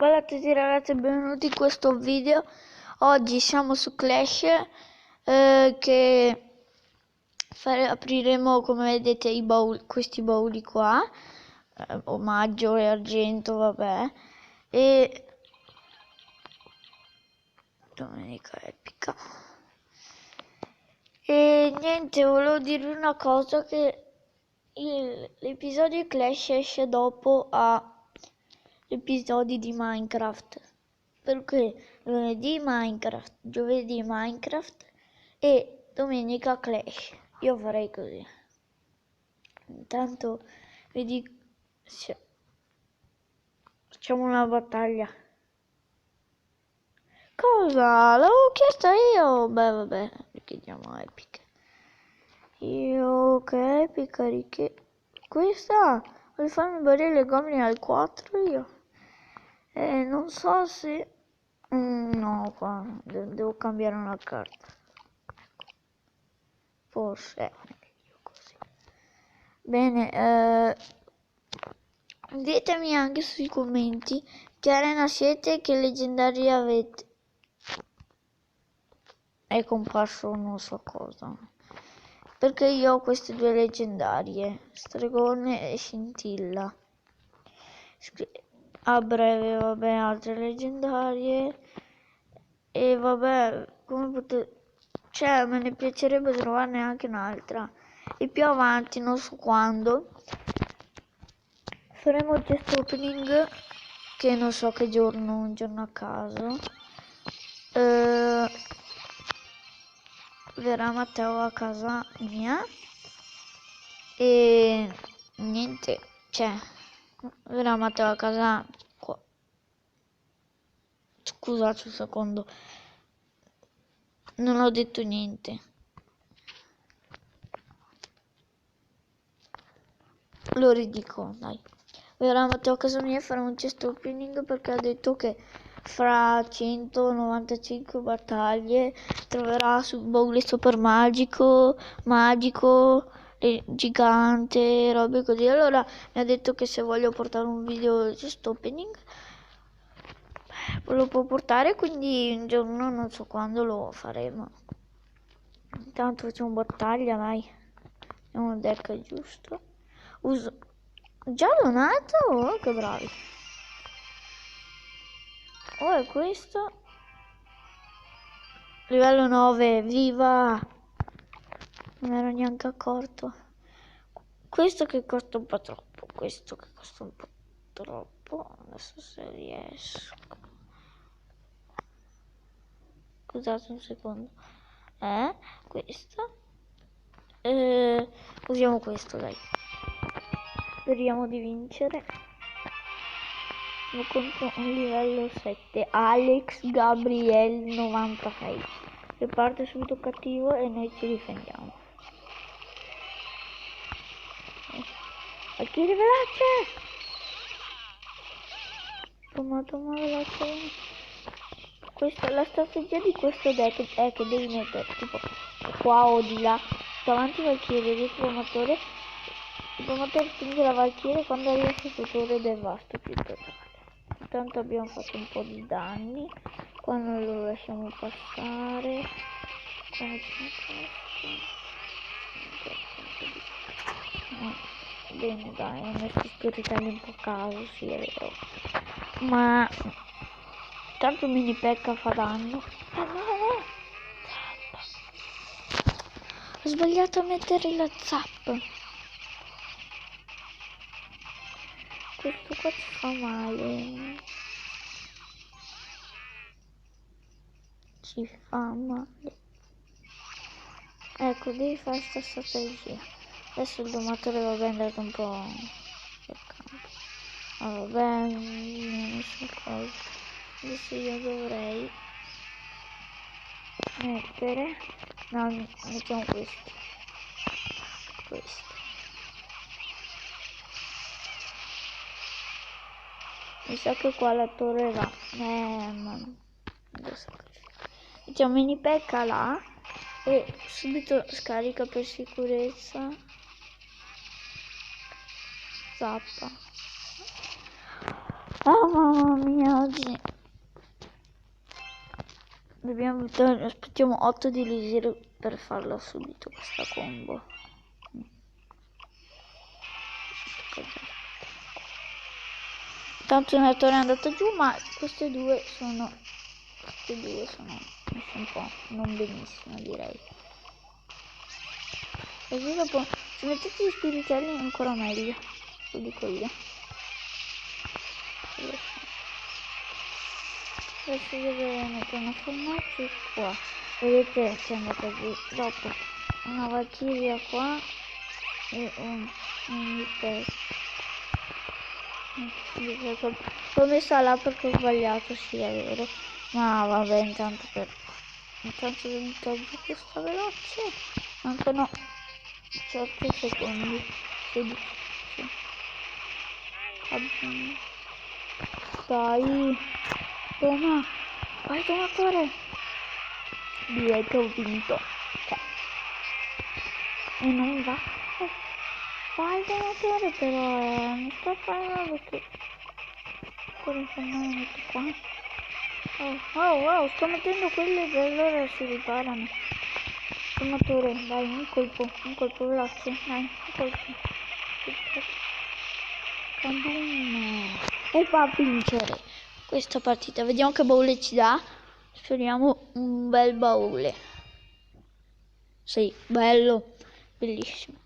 Bella a tutti ragazzi, benvenuti in questo video. Oggi siamo su Clash, che apriremo, come vedete, i bauli, questi bauli qua, omaggio e argento, vabbè, e domenica epica. E niente, volevo dirvi una cosa, che l'episodio di Clash esce dopo episodi di Minecraft, perché lunedì Minecraft, giovedì Minecraft e domenica Clash. Io farei così. Intanto vedi, facciamo una battaglia. Cosa? L'avevo chiesto io. Beh, vabbè, chiediamo Epic. Io che Epica questa voglio farmi morire le gommine al 4 io. Non so se no, qua devo cambiare una carta. Forse meglio così. Bene, ditemi anche sui commenti che arena siete e che leggendari avete. È comparso non so cosa, perché io ho queste due leggendarie, Stregone e Scintilla. A breve, vabbè, altre leggendarie. E vabbè, come potete, cioè me ne piacerebbe trovarne anche un'altra. E più avanti, non so quando, faremo il chest opening, che non so che giorno, un giorno a caso. Verrà Matteo a casa mia e niente, cioè verrà Matteo a casa qua. Scusate un secondo, non ho detto niente. Lo ridico, dai. Verrà Matteo a casa mia e faremo un chest opening, perché ha detto che fra 195 battaglie troverà su baule super magico, gigante, robe così. Allora mi ha detto che se voglio portare un video chest opening lo può portare, quindi un giorno non so quando lo faremo. Intanto facciamo battaglia, dai. Abbiamo un deck giusto. Già donato? Oh, che bravi. Oh, è questo. Livello 9, viva! Non ero neanche accorto. Questo che costa un po' troppo. Questo che costa un po' troppo. Adesso se riesco. Scusate un secondo. Questo. Usiamo questo, dai. Speriamo di vincere. Siamo contro un livello 7. Alex Gabriel 96. Che parte subito cattivo e noi ci difendiamo. Valkyrie veloce! Toma veloce. Questa, la strategia di questo deck è che devi mettere tipo qua o di là, davanti Valkyrie, dietro il promotore spinge la Valkyrie, quando arriva sul tutore devasto più totale. Intanto abbiamo fatto un po' di danni, qua non lo lasciamo passare, bene, dai, ho messo spiritelli un po' a caso, sì è vero, ma tanto mini pecca fa danno. No, ho sbagliato a mettere la zappa. Questo qua ci fa male. Ci fa male. Ecco, devi fare questa strategia. Adesso il domatore vabbè è andato un po' per campo. Vabbè, non ho messo cosa. Adesso io dovrei mettere. No, mettiamo questo. Mi sa che qua la torre va. Ma lo sacrifico. Mettiamo mini pecca là. E subito scarica per sicurezza. Zappa. Oh mamma mia, oggi aspettiamo 8 di elisir per farla subito questa combo. Tanto una torre è andata giù, ma queste due sono messe un po' non benissimo, direi. Così dopo se mettete gli spiritelli ancora meglio, lo dico io. Adesso devo mettere una fornace qua, vedete che è andata giù. Dopo una valchiria qua e un mistero. L'ho messa là perché ho sbagliato, sì è vero, ma vabbè, intanto devo buttare giù questa veloce. Mancano 18 secondi, 16, sì. Dai, toma, vai domatore. Direi che ho vinto, cioè. E non va. Vai domatore, però mi sto facendo perché non metto qua. Oh, sto mettendo quelle che allora si riparano. Domatore, dai, un colpo veloce, dai, un colpo. Boom. E va a vincere questa partita. Vediamo che baule ci dà. Speriamo un bel baule. Sì, bello, bellissimo.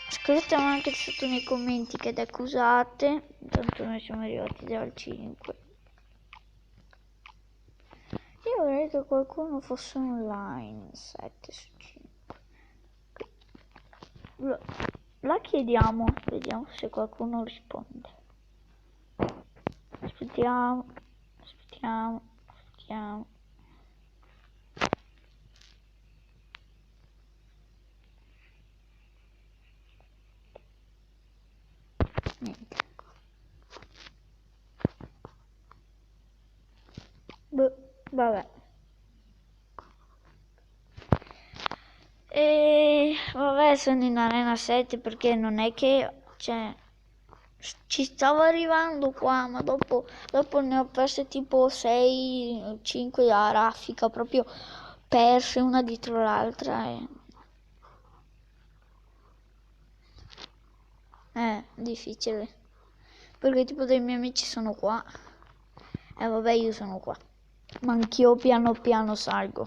Scrivetemi anche sotto nei commenti che deck usate. Intanto noi siamo arrivati dal 5. Io vorrei che qualcuno fosse online. 7 su 5. La chiediamo, vediamo se qualcuno risponde. Aspettiamo. Niente. Vabbè. E vabbè, sono in arena 7 perché non è che, cioè, ci stavo arrivando qua, ma dopo ne ho perse tipo 6-5 a raffica, proprio perse una dietro l'altra. Difficile, perché tipo dei miei amici sono qua e vabbè, io sono qua, ma anch'io piano piano salgo.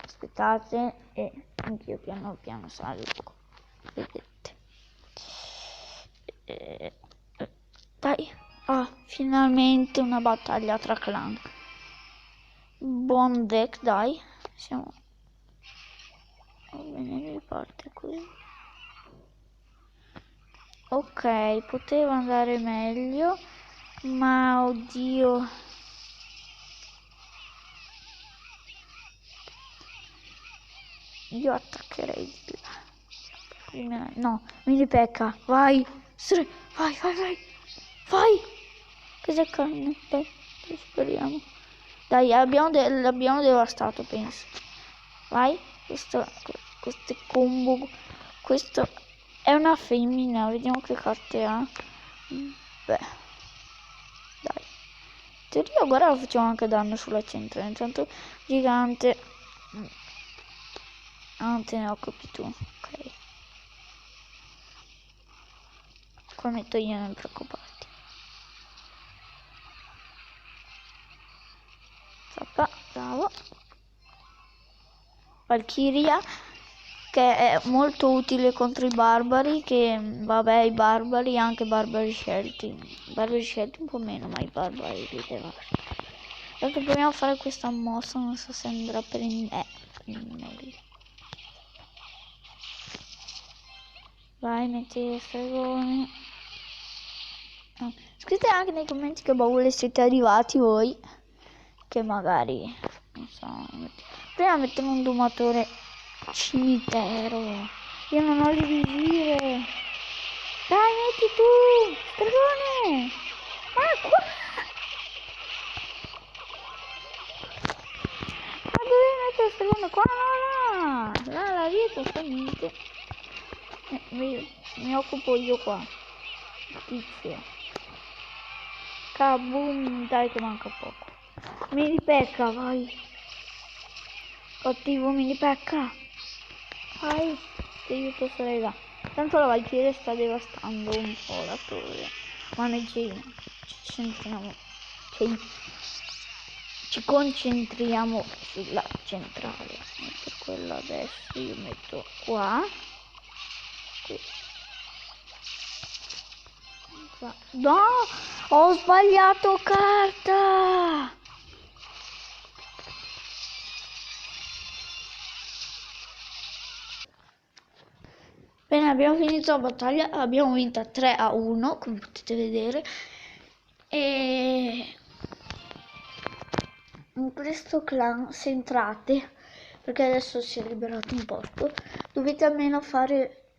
Aspettate, e anch'io piano piano salgo, vedete. Dai, finalmente una battaglia tra clan. Buon deck, dai, siamo. Va bene, riparte così. Ok, poteva andare meglio, ma oddio. Io attaccherei di là. No, mini pecca, vai. Vai. Cos'è carne? Dai, speriamo. Dai, l'abbiamo devastato, penso. Vai, questo è combo. Questo è una femmina, vediamo che carte ha. Beh, dai. In teoria guarda, facciamo anche danno sulla centra. Intanto gigante. Non te ne occupi tu, ok. Qua metto io, non preoccuparti. Zappa, bravo. Valkyria, che è molto utile contro i barbari, che vabbè, i barbari, anche barbari scelti un po' meno, ma i barbari li devo. Adesso proviamo a fare questa mossa, non so se andrà per meglio. Vai, metti il stregone. Scrivete anche nei commenti che baule siete arrivati voi, che magari, non so, prima mettiamo un domatore cimitero. Io non ho le visive. Dai, metti tu, stregone. Qua. Ma dove mettere il stregone? Qua, no, là, la dietro, fa niente. mi occupo io qua. Tizio. Kaboom, dai che manca poco. Mini pecca, vai. Cattivo mini pecca. Vai, ti aiuto sorella. Tanto la Valkyrie sta devastando un po' la torre. Ma noi ci centriamo. Ci concentriamo sulla centrale. E per quello adesso io metto qua. No, ho sbagliato carta. Bene, abbiamo finito la battaglia, abbiamo vinta 3-1, come potete vedere. E in questo clan, se entrate, perché adesso si è liberato un posto, dovete almeno fare,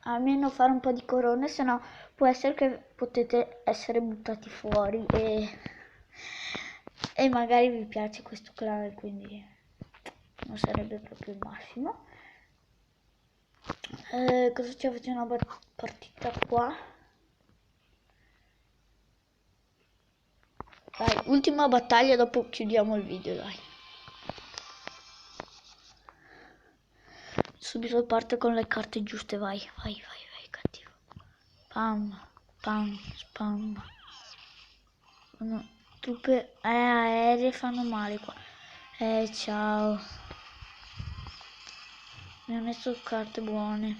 almeno fare un po' di corone, se no può essere che potete essere buttati fuori e magari vi piace questo clan, quindi non sarebbe proprio il massimo. Cosa ci facciamo una partita qua? Dai, ultima battaglia, dopo chiudiamo il video, dai. Subito parte con le carte giuste, vai, cattivo. Pam, pam, spam. No, truppe aeree fanno male qua. Ciao. Mi ha messo carte buone.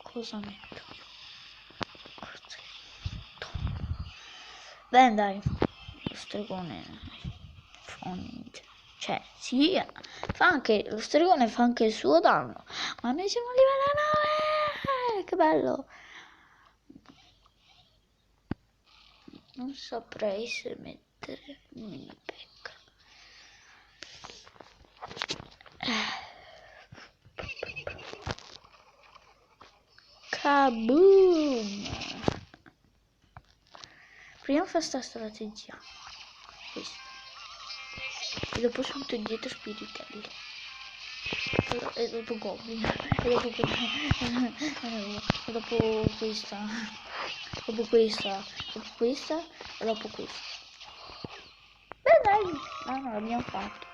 Cosa metto? Beh, dai, lo stregone fa niente. Cioè, sì, lo stregone fa anche il suo danno. Ma noi siamo a livello 9! Che bello! Non saprei se mettere mini pecca. Kaboom! Prima fa sta strategia. Questa. E dopo subito dietro spiritelli. E dopo goblin. E dopo e dopo questa. Dopo questa. Dopo questa. E dopo questa. Beh dai. No, non l'abbiamo fatto.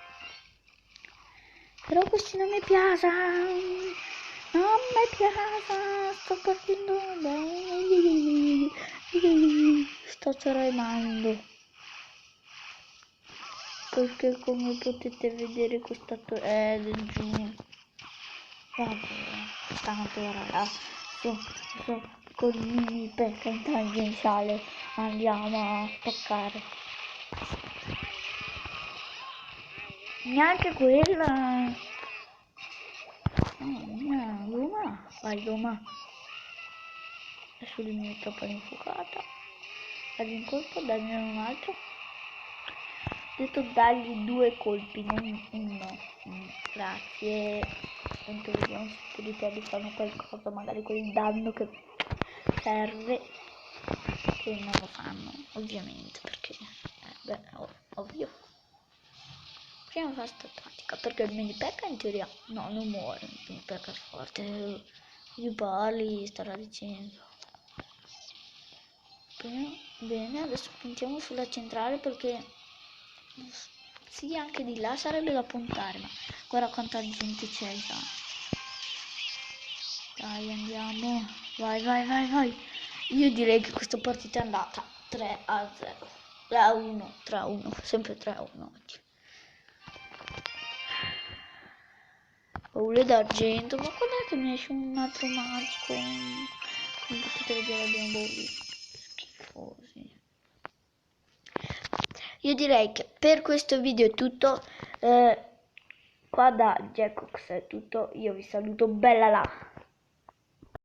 Però questi non mi piacciono. Non mi piace, sto partendo bene, sto tremando, perché come potete vedere questa torre è giù, vabbè, tanto ragazzi, con il mini pecca in tangenziale andiamo a spaccare, neanche quella. Luma, vai Luma. Adesso lui mi metto per infuocata. Dagli un colpo, dagli un altro. Ho detto dagli 2 colpi, non uno. Grazie. Tanto vediamo se i spiritelli fanno qualcosa, magari quel danno che serve. Che non lo fanno, ovviamente, perché ovvio. Prima fa sta tattica, perché il mini pecca in teoria no, non muore, il mini pecca è forte, gli parli, starà dicendo. Bene, adesso puntiamo sulla centrale perché sì, anche di là sarebbe da puntare, ma guarda quanta gente c'è già. Dai, andiamo, vai. Io direi che questa partita è andata 3-0, 3-1, sempre 3-1 oggi. Baule d'argento, ma quando è che mi esce un altro magico? Come potete vedere abbiamo bauli schifosi. Io direi che per questo video è tutto, qua da Jackox è tutto, io vi saluto, bella là!